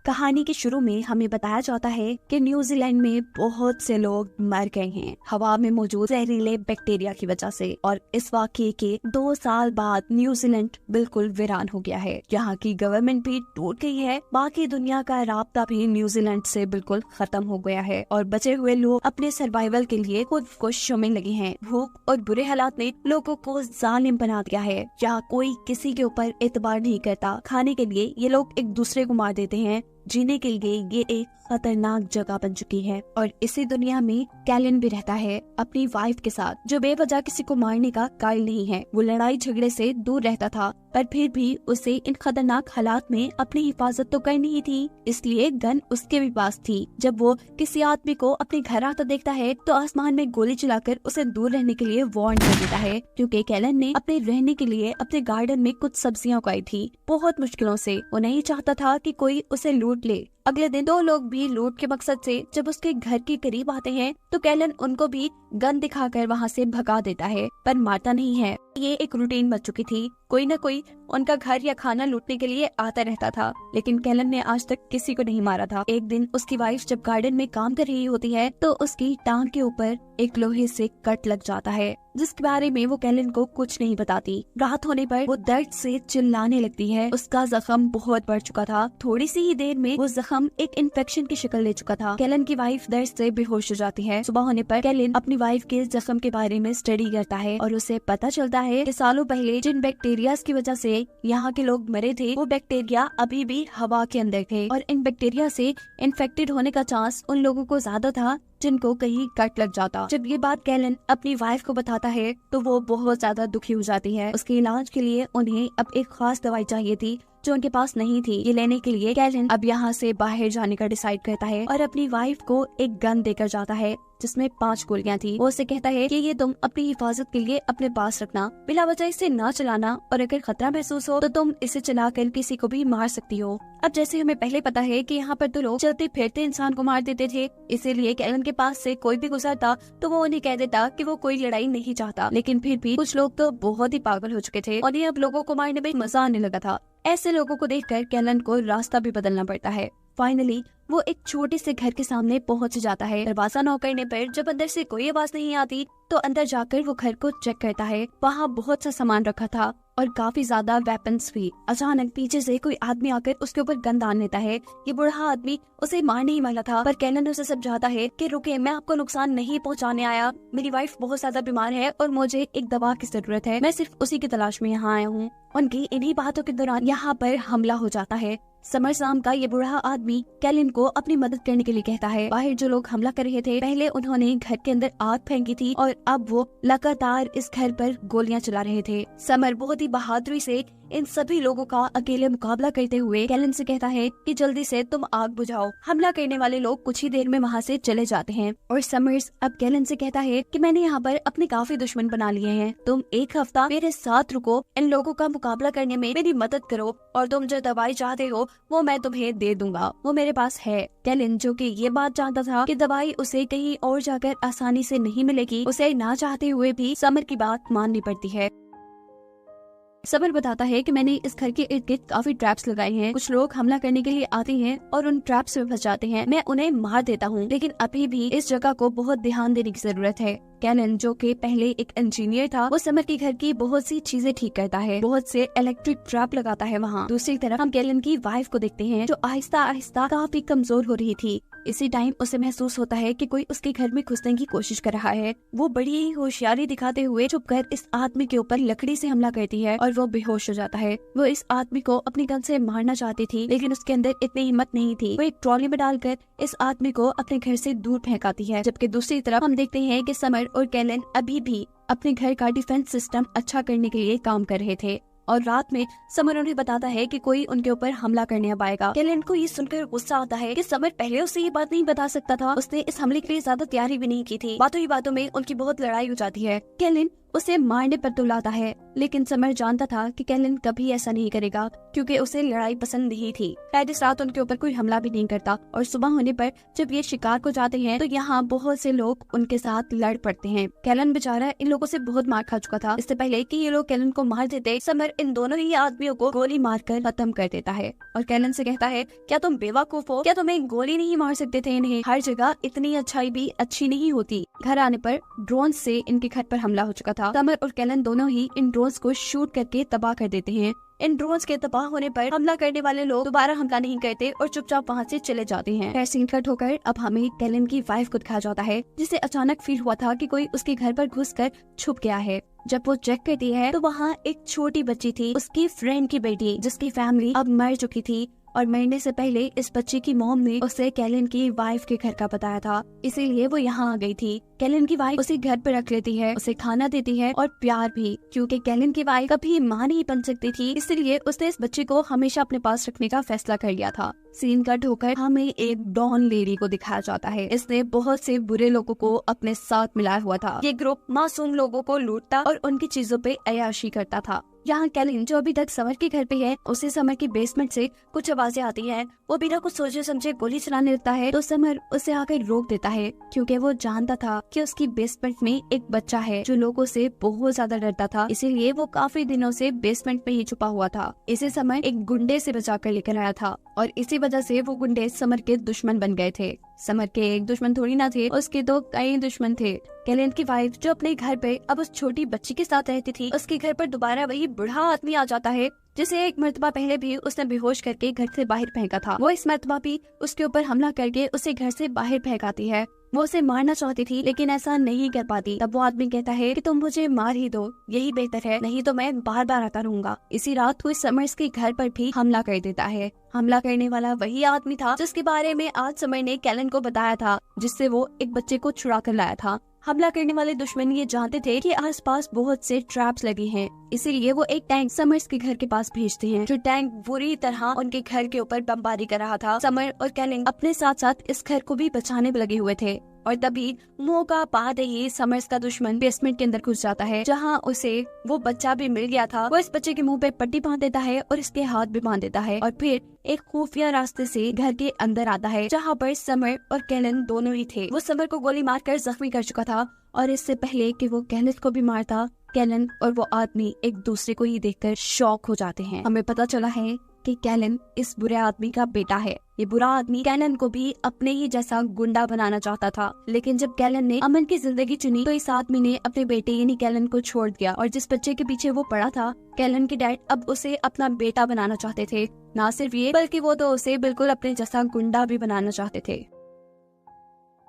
कहानी के शुरू में हमें बताया जाता है कि न्यूजीलैंड में बहुत से लोग मर गए हैं हवा में मौजूद जहरीले बैक्टीरिया की वजह से। और इस वाकये के 2 साल बाद न्यूजीलैंड बिल्कुल वीरान हो गया है। यहाँ की गवर्नमेंट भी टूट गई है, बाकी दुनिया का राब्ता भी न्यूजीलैंड से बिल्कुल खत्म हो गया है और बचे हुए लोग अपने सर्वाइवल के लिए खुद कोशिशों में लगे हैं। भूख और बुरे हालात ने लोगों को जालिम बना दिया है। यहाँ कोई किसी के ऊपर एतबार नहीं करता। खाने के लिए ये लोग एक दूसरे को मार देते हैं। जीने के लिए ये एक खतरनाक जगह बन चुकी है। और इसी दुनिया में कैलन भी रहता है अपनी वाइफ के साथ, जो बेवजह किसी को मारने का कायल नहीं है। वो लड़ाई झगड़े से दूर रहता था, पर फिर भी उसे इन खतरनाक हालात में अपनी हिफाजत तो करनी ही थी, इसलिए गन उसके भी पास थी। जब वो किसी आदमी को अपने घर आता देखता है तो आसमान में गोली चलाकर उसे दूर रहने के लिए वार्न कर देता है, क्योंकि कैलन ने अपने रहने के लिए अपने गार्डन में कुछ सब्जियां उगाई थी बहुत मुश्किलों से। वो नहीं चाहता था कि कोई उसे लूट ले। अगले दिन 2 लोग भी लूट के मकसद से जब उसके घर के करीब आते हैं तो कैलन उनको भी गन दिखाकर वहाँ से भगा देता है, पर मारता नहीं है। ये एक रूटीन बन चुकी थी, कोई न कोई उनका घर या खाना लूटने के लिए आता रहता था, लेकिन कैलन ने आज तक किसी को नहीं मारा था। एक दिन उसकी वाइफ जब गार्डन में काम कर रही होती है तो उसकी टांग के ऊपर एक लोहे से कट लग जाता है, जिसके बारे में वो कैलन को कुछ नहीं बताती। रात होने पर वो दर्द से चिल्लाने लगती है। उसका जख्म बहुत बढ़ चुका था। थोड़ी सी ही देर में वो जख्म एक इन्फेक्शन की शक्ल ले चुका था। कैलन की वाइफ दर्द से बेहोश हो जाती है। सुबह होने पर कैलन अपनी वाइफ के जख्म के बारे में स्टडी करता है और उसे पता चलता है कि सालों पहले जिन बैक्टीरिया की वजह से यहाँ के लोग मरे थे, वो बैक्टीरिया अभी भी हवा के अंदर थे और इन बैक्टीरिया से इन्फेक्टेड होने का चांस उन लोगों को ज्यादा था जिनको कहीं कट लग जाता। जब ये बात कैलन अपनी वाइफ को बताता है तो वो बहुत ज्यादा दुखी हो जाती है। उसके इलाज के लिए उन्हें अब एक खास दवाई चाहिए थी जो उनके पास नहीं थी। ये लेने के लिए कैलन अब यहाँ से बाहर जाने का डिसाइड करता है और अपनी वाइफ को एक गन देकर जाता है जिसमें 5 गोलियां थी। वो उसे कहता है कि ये तुम अपनी हिफाजत के लिए अपने पास रखना, बिला वजह इसे ना चलाना और अगर खतरा महसूस हो तो तुम इसे चलाकर किसी को भी मार सकती हो। अब जैसे हमें पहले पता है कि यहाँ पर तो लोग चलते फिरते इंसान को मार देते थे, इसीलिए कैलन के पास से कोई भी गुजरता तो वो उन्हें कह देता कि वो कोई लड़ाई नहीं चाहता। लेकिन फिर भी कुछ लोग तो बहुत ही पागल हो चुके थे और ये अब लोगों को मारने में मजा आने लगा था। ऐसे लोगों को देखकर कैलन को रास्ता भी बदलना पड़ता है। फाइनली वो एक छोटे से घर के सामने पहुंच जाता है। दरवाजा नॉक करने पर जब अंदर से कोई आवाज नहीं आती तो अंदर जाकर वो घर को चेक करता है। वहाँ बहुत सा सामान रखा था और काफी ज्यादा वेपन्स भी। अचानक पीछे से कोई आदमी आकर उसके ऊपर गन दान लेता है। ये बूढ़ा आदमी उसे मारने ही वाला था, पर कैलन उसे समझाता है कि रुके, मैं आपको नुकसान नहीं पहुंचाने आया। मेरी वाइफ बहुत ज्यादा बीमार है और मुझे एक दवा की जरूरत है, मैं सिर्फ उसी की तलाश में यहाँ आया हूँ। उनकी इन्हीं बातों के दौरान यहाँ पर हमला हो जाता है। समर शाम का ये बूढ़ा आदमी कैलन को अपनी मदद करने के लिए कहता है। बाहर जो लोग हमला कर रहे थे, पहले उन्होंने घर के अंदर आग फेंकी थी और अब वो लगातार इस घर पर गोलियां चला रहे थे। समर बहुत ही बहादुरी से इन सभी लोगों का अकेले मुकाबला करते हुए कैलन से कहता है कि जल्दी से तुम आग बुझाओ। हमला करने वाले लोग कुछ ही देर में वहाँ से चले जाते हैं और समर्स अब कैलन से कहता है कि मैंने यहाँ पर अपने काफी दुश्मन बना लिए हैं, तुम एक हफ्ता मेरे साथ रुको, इन लोगों का मुकाबला करने में मेरी मदद करो और तुम जो दवाई चाहते हो वो मैं तुम्हें दे दूंगा, वो मेरे पास है। कैलन जो कि ये बात जानता था कि दवाई उसे कहीं और जाकर आसानी से नहीं मिलेगी, उसे ना चाहते हुए भी समर की बात माननी पड़ती है। समर बताता है कि मैंने इस घर के इर्द गिर्द काफी ट्रैप्स लगाए हैं। कुछ लोग हमला करने के लिए आते हैं और उन ट्रैप्स में फंस जाते हैं। मैं उन्हें मार देता हूँ, लेकिन अभी भी इस जगह को बहुत ध्यान देने की जरूरत है। कैलन जो कि पहले एक इंजीनियर था, वो समर के घर की बहुत सी चीजें ठीक करता है, बहुत से इलेक्ट्रिक ट्रैप लगाता है वहाँ। दूसरी तरफ हम कैलन की वाइफ को देखते हैं जो आहिस्ता आहिस्ता काफी कमजोर हो रही थी। इसी टाइम उसे महसूस होता है कि कोई उसके घर में घुसने की कोशिश कर रहा है। वो बड़ी ही होशियारी दिखाते हुए छुपकर इस आदमी के ऊपर लकड़ी से हमला करती है और वो बेहोश हो जाता है। वो इस आदमी को अपनी गन से मारना चाहती थी, लेकिन उसके अंदर इतनी हिम्मत नहीं थी। वो एक ट्रॉली में डालकर इस आदमी को अपने घर से दूर फेंकाती है। जबकि दूसरी तरफ हम देखते हैं कि समर और कैलन अभी भी अपने घर का डिफेंस सिस्टम अच्छा करने के लिए काम कर रहे थे और रात में समर उन्हें बताता है कि कोई उनके ऊपर हमला करने अब आएगा। कैलन को ये सुनकर गुस्सा आता है कि समर पहले उसे ये बात नहीं बता सकता था, उसने इस हमले के लिए ज्यादा तैयारी भी नहीं की थी। बातों ही बातों में उनकी बहुत लड़ाई हो जाती है। कैलन उसे मारने पर तुलाता है, लेकिन समर जानता था कि कैलन कभी ऐसा नहीं करेगा क्योंकि उसे लड़ाई पसंद नहीं थी। शायद इस रात उनके ऊपर कोई हमला भी नहीं करता और सुबह होने पर जब ये शिकार को जाते हैं तो यहाँ बहुत से लोग उनके साथ लड़ पड़ते हैं। कैलन बेचारा इन लोगों से बहुत मार खा चुका था। इससे पहले कि ये लोग कैलन को मार देते, समर इन दोनों ही आदमियों को गोली मारकर खत्म कर देता है और कैलन से कहता है, क्या तुम बेवकूफ हो? क्या तुम्हें गोली नहीं मार सकते थे? इन्हें हर जगह इतनी अच्छाई भी अच्छी नहीं होती। घर आने पर ड्रोन से इनके घर पर हमला हो चुका था। समर और कैलन दोनों ही इन ड्रोन्स को शूट करके तबाह कर देते हैं। इन ड्रोन्स के तबाह होने पर हमला करने वाले लोग दोबारा हमला नहीं करते और चुपचाप वहाँ से चले जाते हैं। फिर सीन कट होकर अब हमें कैलन की वाइफ को दिखाया जाता है, जिसे अचानक फील हुआ था कि कोई उसके घर पर घुसकर छुप गया है। जब वो चेक करती है तो वहाँ एक छोटी बच्ची थी, उसकी फ्रेंड की बेटी, जिसकी फैमिली अब मर चुकी थी और मरने से पहले इस बच्चे की मॉम ने उसे कैलन की वाइफ के घर का बताया था, इसीलिए वो यहाँ आ गई थी। कैलन की वाइफ उसे घर पर रख लेती है, उसे खाना देती है और प्यार भी, क्योंकि कैलन की वाइफ कभी माँ नहीं बन सकती थी, इसलिए उसने इस बच्चे को हमेशा अपने पास रखने का फैसला कर लिया था। सीन कट होकर हमें एक डॉन लेडी को दिखाया जाता है। इसने बहुत से बुरे लोगों को अपने साथ मिलाया हुआ था। ये ग्रुप मासूम लोगों को लूटता और उनकी चीजों पे अय्याशी करता था। यहाँ कैलन जो अभी तक समर के घर पे है, उसे समर की बेसमेंट से कुछ आवाजें आती हैं। वो बिना कुछ सोचे समझे गोली चलाने लगता है तो समर उसे आकर रोक देता है, क्योंकि वो जानता था कि उसकी बेसमेंट में एक बच्चा है जो लोगों से बहुत ज्यादा डरता था, इसीलिए वो काफी दिनों से बेसमेंट में ही छुपा हुआ था। इसे समर एक गुंडे से बचा कर लेकर आया था और इसी वजह से वो गुंडे समर के दुश्मन बन गए थे। समर के एक दुश्मन थोड़ी ना थे, उसके तो कई दुश्मन थे। कैलन की वाइफ जो अपने घर पे अब उस छोटी बच्ची के साथ रहती थी, उसके घर पर दोबारा वही बूढ़ा आदमी आ जाता है जिसे एक मर्तबा पहले भी उसने बेहोश करके घर से बाहर फेंका था। वो इस मर्तबा भी उसके ऊपर हमला करके उसे घर से बाहर फेंकाती है। वो उसे मारना चाहती थी लेकिन ऐसा नहीं कर पाती। तब वो आदमी कहता है कि तुम मुझे मार ही दो, यही बेहतर है, नहीं तो मैं बार बार आता रहूंगा। इसी रात कोई समर्स के घर पर भी हमला कर देता है। हमला करने वाला वही आदमी था जिसके बारे में आज समर ने कैलन को बताया था, जिससे वो एक बच्चे को छुड़ा कर लाया था। हमला करने वाले दुश्मन ये जानते थे कि आसपास बहुत से ट्रैप्स लगे हैं, इसीलिए वो एक टैंक समर्स के घर के पास भेजते हैं, जो टैंक बुरी तरह उनके घर के ऊपर बमबारी कर रहा था। समर और कैलन अपने साथ साथ इस घर को भी बचाने में लगे हुए थे और तभी मौका पाते ही समर्स का दुश्मन बेसमेंट के अंदर घुस जाता है, जहाँ उसे वो बच्चा भी मिल गया था। वो इस बच्चे के मुंह पे पट्टी बांध देता है और इसके हाथ भी बांध देता है और फिर एक खुफिया रास्ते से घर के अंदर आता है, जहाँ पर समर और कैलन दोनों ही थे। वो समर को गोली मारकर जख्मी कर चुका था और इससे पहले कि वो कैलन को भी मारता, कैलन और वो आदमी एक दूसरे को ही देखकर शॉक हो जाते हैं। हमें पता चला है कि कैलन इस बुरे आदमी का बेटा है। ये बुरा आदमी कैलन को भी अपने ही जैसा गुंडा बनाना चाहता था, लेकिन जब कैलन ने अमन की जिंदगी चुनी तो इस आदमी ने अपने बेटे यानी कैलन को छोड़ दिया और जिस बच्चे के पीछे वो पड़ा था, कैलन के डैड अब उसे अपना बेटा बनाना चाहते थे। ना सिर्फ ये, बल्कि वो तो उसे बिल्कुल अपने जैसा गुंडा भी बनाना चाहते थे।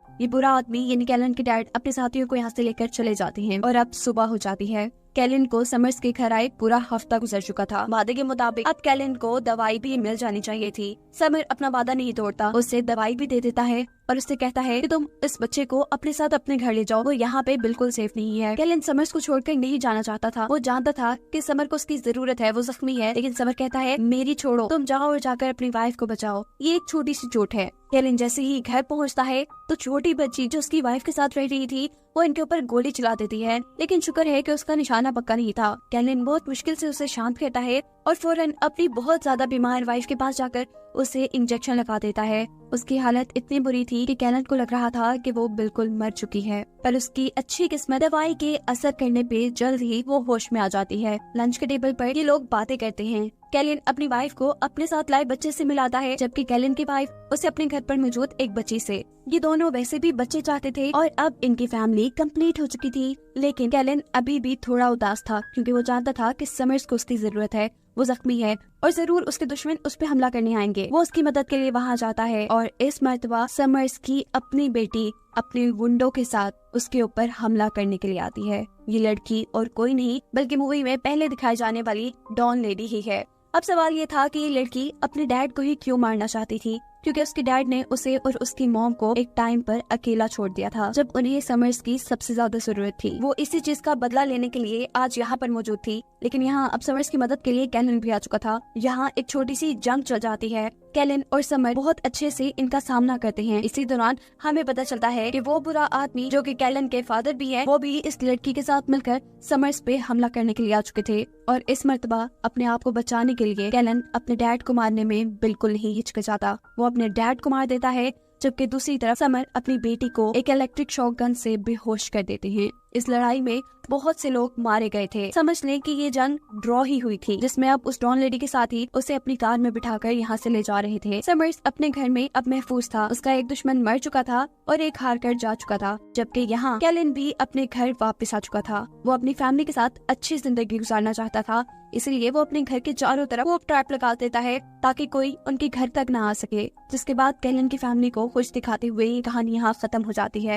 ये बुरा आदमी यानी कैलन के डैड अपने साथियों को यहाँ से लेकर चले जाते हैं और अब सुबह हो जाती है। कैलन को समर्स के घर आए पूरा हफ्ता गुजर चुका था। वादे के मुताबिक अब कैलन को दवाई भी मिल जानी चाहिए थी। समर अपना वादा नहीं तोड़ता, उसे दवाई भी दे देता है और उससे कहता है कि तुम इस बच्चे को अपने साथ अपने घर ले जाओ, वो यहाँ पे बिल्कुल सेफ नहीं है। कैलन समर्स को छोड़कर नहीं जाना चाहता था। वो जानता था कि समर को उसकी जरूरत है, वो जख्मी है, लेकिन समर कहता है मेरी छोड़ो, तुम जाओ और जाकर अपनी वाइफ को बचाओ, ये एक छोटी सी चोट है। कैलन जैसे ही घर पहुँचता है तो छोटी बच्ची जो उसकी वाइफ के साथ रह रही थी वो इनके ऊपर गोली चला देती है, लेकिन शुक्र है कि उसका निशाना पक्का नहीं था। कैलन बहुत मुश्किल से उसे शांत करता है और फौरन अपनी बहुत ज्यादा बीमार वाइफ के पास जाकर उसे इंजेक्शन लगा देता है। उसकी हालत इतनी बुरी थी कि कैलन को लग रहा था कि वो बिल्कुल मर चुकी है, पर उसकी अच्छी किस्मत दवाई के असर करने पे जल्द ही वो होश में आ जाती है। लंच के टेबल पर ये लोग बातें करते हैं। कैलन अपनी वाइफ को अपने साथ लाए बच्चे से मिलाता है, जबकि कैलन की वाइफ उसे अपने घर पर मौजूद एक बच्ची से। ये दोनों वैसे भी बच्चे चाहते थे और अब इनकी फैमिली कंप्लीट हो चुकी थी, लेकिन कैलन अभी भी थोड़ा उदास था क्योंकि वो जानता था कि समर्स को उसकी जरूरत है। वो जख्मी है और जरूर उसके दुश्मन उस पे हमला करने आएंगे। वो उसकी मदद के लिए वहाँ जाता है और इस मर्तबा समर्स की अपनी बेटी अपने गुंडों के साथ उसके ऊपर हमला करने के लिए आती है। ये लड़की और कोई नहीं बल्कि मूवी में पहले दिखाई जाने वाली डॉन लेडी ही है। अब सवाल ये था कि ये लड़की अपने डैड को ही क्यों मारना चाहती थी। क्योंकि उसके डैड ने उसे और उसकी मॉम को एक टाइम पर अकेला छोड़ दिया था जब उन्हें समर्स की सबसे ज्यादा जरूरत थी। वो इसी चीज का बदला लेने के लिए आज यहाँ पर मौजूद थी, लेकिन यहाँ अब समर्स की मदद के लिए कैलन भी आ चुका था। यहाँ एक छोटी सी जंग चल जाती है। कैलन और समर बहुत अच्छे से इनका सामना करते हैं। इसी दौरान हमें पता चलता है कि वो बुरा आदमी जो कि कैलन के फादर भी है, वो भी इस लड़की के साथ मिलकर समर्स पे हमला करने के लिए आ चुके थे। और इस मर्तबा अपने आप को बचाने के लिए कैलन अपने डैड को मारने में बिल्कुल नहीं हिचकिचाता। वो अपने डैड को मार देता है, जबकि दूसरी तरफ समर अपनी बेटी को एक इलेक्ट्रिक शॉक गन से बेहोश कर देते हैं। इस लड़ाई में बहुत से लोग मारे गए थे। समझ लें कि ये जंग ड्रॉ ही हुई थी, जिसमें अब उस डॉन लेडी के साथ ही उसे अपनी कार में बिठाकर यहाँ से ले जा रहे थे। समर्स अपने घर में अब महफूज था। उसका एक दुश्मन मर चुका था और एक हार कर जा चुका था, जबकि यहाँ कैलन भी अपने घर वापस आ चुका था। वो अपनी फैमिली के साथ अच्छी जिंदगी गुजारना चाहता था, इसलिए वो अपने घर के चारों तरफ वो ट्रैप लगा देता है ताकि कोई उनके घर तक ना आ सके। जिसके बाद कैलन की फैमिली को खुश दिखाते हुए ये कहानी यहाँ खत्म हो जाती है।